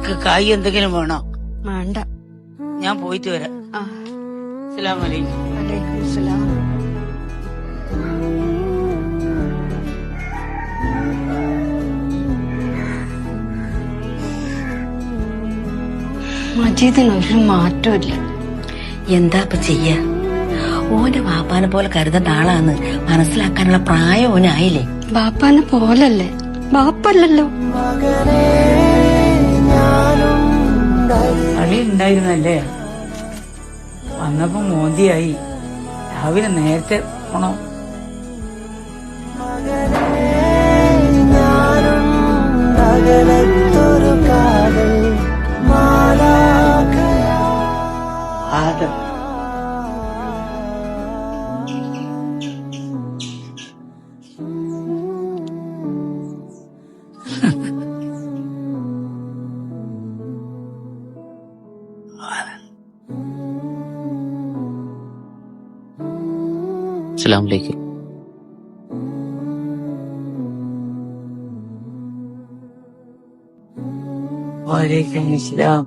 നിങ്ങക്ക് കായ് എന്തെങ്കിലും വേണോ? വേണ്ട, ഞാൻ പോയിട്ട് വരാം. അസ്സലാമു അലൈക്കും. വലൈക്കും സലാം. മജീദിനൊരു മാറ്റമില്ല. എന്താ ഇപ്പൊ ചെയ്യ? ഓന്റെ വാപ്പാനെ പോലെ കരുതേണ്ട ആളാന്ന് മനസ്സിലാക്കാനുള്ള പ്രായം ഓനായില്ലേ? ബാപ്പാനെ പോലല്ലേ, ബാപ്പല്ലല്ലോ. കളി ഉണ്ടായിരുന്നല്ലേ? വന്നപ്പോ മോദിയായി. രാവിലെ നേരത്തെ പോണോ? ആദം അസ്സലാമു അലൈക്കും. വലൈക്കും അസ്സലാം.